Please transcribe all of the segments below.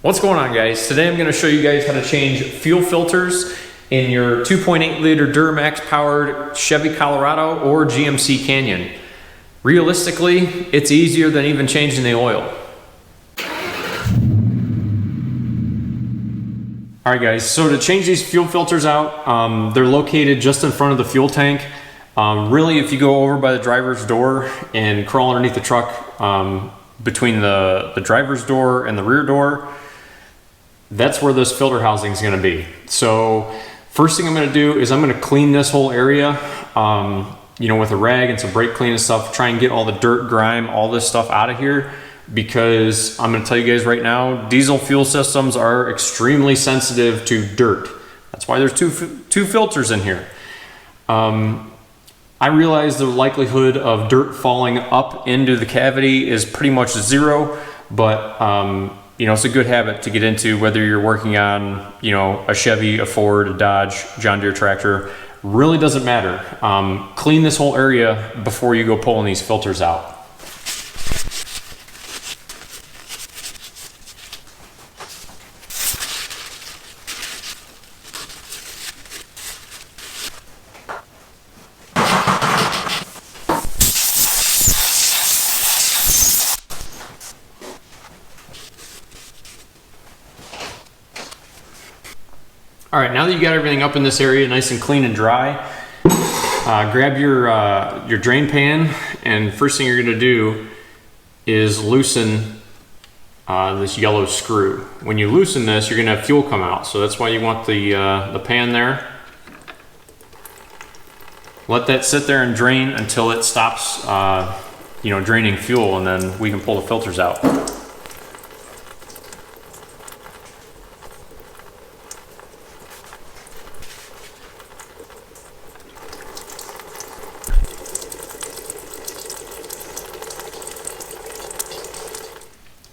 What's going on, guys? Today I'm going to show you guys how to change fuel filters in your 2.8 liter Duramax powered Chevy Colorado or GMC Canyon. Realistically, it's easier than even changing the oil. Alright guys, so to change these fuel filters out, they're located just in front of the fuel tank. Really, if you go over by the driver's door and crawl underneath the truck, between the driver's door and the rear door, that's where this filter housing is going to be. So first thing I'm going to do is I'm going to clean this whole area, with a rag and some brake clean and stuff, try and get all the dirt, grime, all this stuff out of here, because I'm going to tell you guys right now, diesel fuel systems are extremely sensitive to dirt. That's why there's two filters in here. I realize the likelihood of dirt falling up into the cavity is pretty much zero, but it's a good habit to get into, whether you're working on, a Chevy, a Ford, a Dodge, John Deere tractor. Really doesn't matter. Clean this whole area before you go pulling these filters out. All right, now that you got everything up in this area nice and clean and dry, grab your drain pan, and first thing you're gonna do is loosen this yellow screw. When you loosen this, you're gonna have fuel come out, so that's why you want the pan there. Let that sit there and drain until it stops draining fuel, and then we can pull the filters out.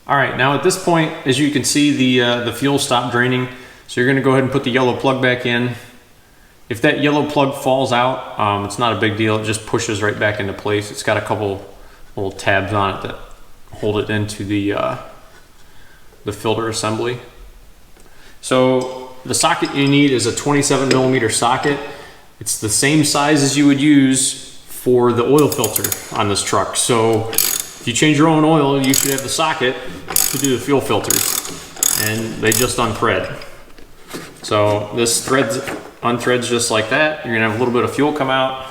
All right, now at this point, as you can see, the fuel stopped draining. So you're gonna go ahead and put the yellow plug back in. If that yellow plug falls out, it's not a big deal. It just pushes right back into place. It's got a couple little tabs on it that hold it into the filter assembly. So the socket you need is a 27 millimeter socket. It's the same size as you would use for the oil filter on this truck. So if you change your own oil, you should have the socket to do the fuel filters, and they just unthread. So this unthreads just like that. You're gonna have a little bit of fuel come out.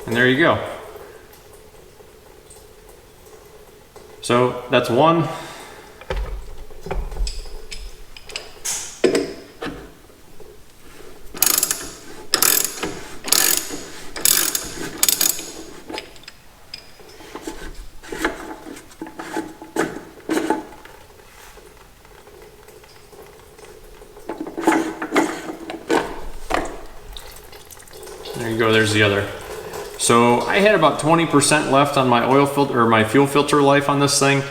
And there you go. So that's one. There you go, there's the other. So I had about 20% left on my oil filter or my fuel filter life on this thing.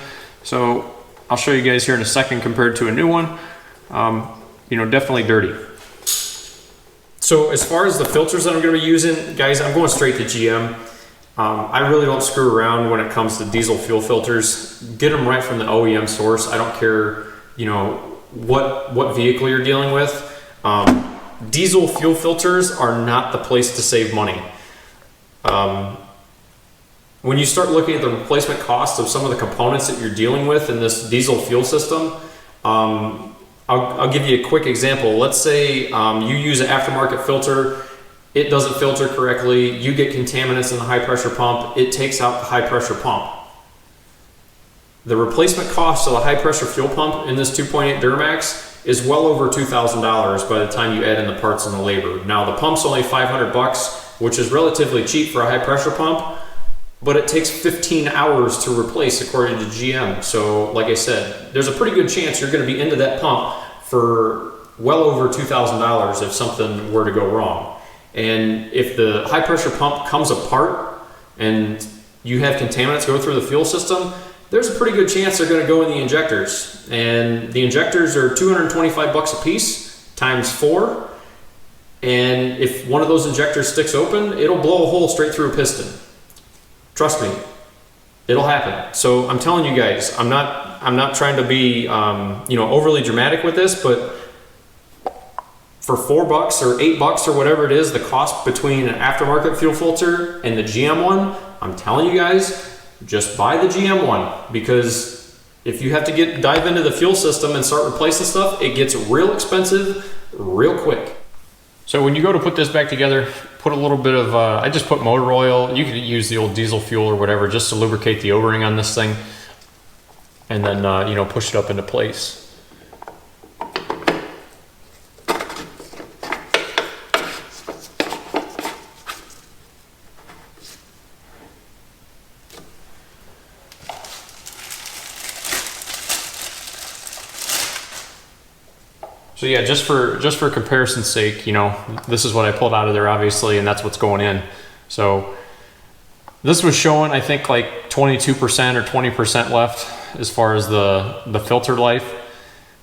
So I'll show you guys here in a second compared to a new one. Definitely dirty. So as far as the filters that I'm going to be using, guys, I'm going straight to GM. I really don't screw around when it comes to diesel fuel filters. Get them right from the OEM source. I don't care, what vehicle you're dealing with. Diesel fuel filters are not the place to save money. When you start looking at the replacement cost of some of the components that you're dealing with in this diesel fuel system, I'll give you a quick example. Let's say you use an aftermarket filter, it doesn't filter correctly, you get contaminants in the high pressure pump, it takes out the high pressure pump. The replacement cost of a high pressure fuel pump in this 2.8 Duramax is well over $2,000 by the time you add in the parts and the labor. Now the pump's only 500 bucks, which is relatively cheap for a high pressure pump, but it takes 15 hours to replace according to GM. So like I said, there's a pretty good chance you're gonna be into that pump for well over $2,000 if something were to go wrong. And if the high pressure pump comes apart and you have contaminants go through the fuel system, there's a pretty good chance they're going to go in the injectors. And the injectors are 225 bucks a piece times 4. And if one of those injectors sticks open, it'll blow a hole straight through a piston. Trust me, it'll happen. So I'm telling you guys, I'm not trying to be overly dramatic with this, but for $4 or $8 or whatever it is, the cost between an aftermarket fuel filter and the GM one, I'm telling you guys, just buy the GM one, because if you have to dive into the fuel system and start replacing stuff, it gets real expensive real quick. So when you go to put this back together, put a little bit of, I just put motor oil. You could use the old diesel fuel or whatever just to lubricate the O-ring on this thing. And then, push it up into place. So yeah, just for comparison's sake, this is what I pulled out of there, obviously, and that's what's going in. So this was showing, I think, like 22% or 20% left as far as the filter life.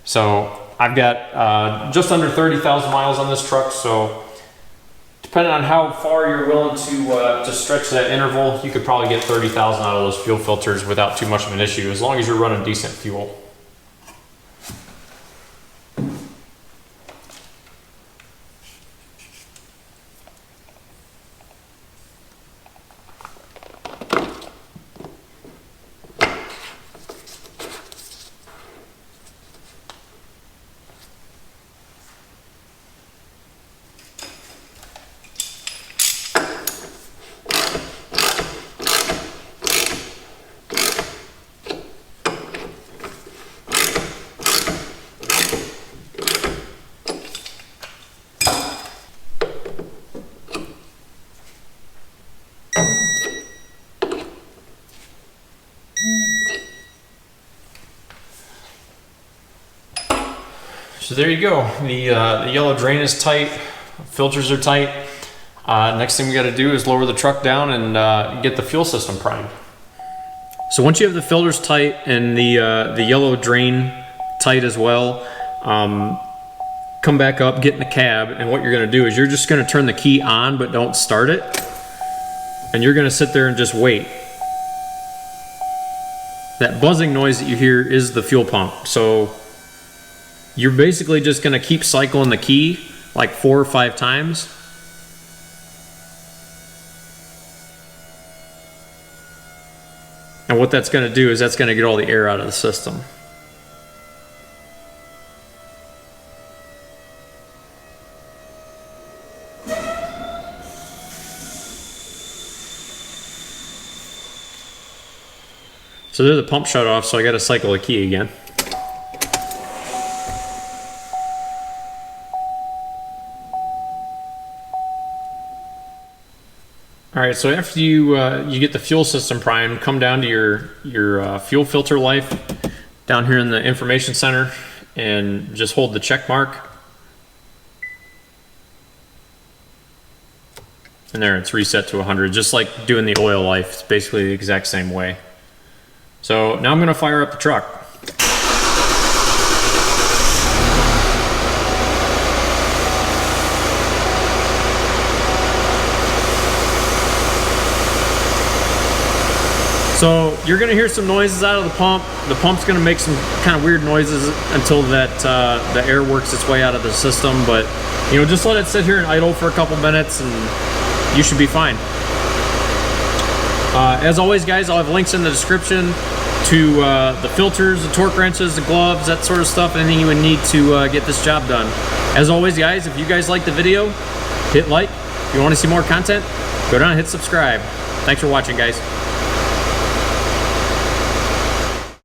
So I've got just under 30,000 miles on this truck. So depending on how far you're willing to stretch that interval, you could probably get 30,000 out of those fuel filters without too much of an issue, as long as you're running decent fuel. So there you go. The yellow drain is tight, filters are tight. Next thing we got to do is lower the truck down and get the fuel system primed. So once you have the filters tight and the yellow drain tight as well, come back up, get in the cab, and what you're going to do is you're just going to turn the key on, but don't start it. And you're going to sit there and just wait. That buzzing noise that you hear is the fuel pump. So you're basically just going to keep cycling the key like 4 or 5 times. And what that's going to do is that's going to get all the air out of the system. So there the pump shut off, so I got to cycle the key again. All right, so after you get the fuel system primed, come down to your fuel filter life down here in the information center and just hold the check mark. And there, it's reset to 100, just like doing the oil life. It's basically the exact same way. So now I'm going to fire up the truck. So you're going to hear some noises out of the pump. The pump's going to make some kind of weird noises until that the air works its way out of the system. But just let it sit here and idle for a couple minutes, and you should be fine. As always, guys, I'll have links in the description to the filters, the torque wrenches, the gloves, that sort of stuff, anything you would need to get this job done. As always, guys, if you guys like the video, hit like. If you want to see more content, go down and hit subscribe. Thanks for watching, guys.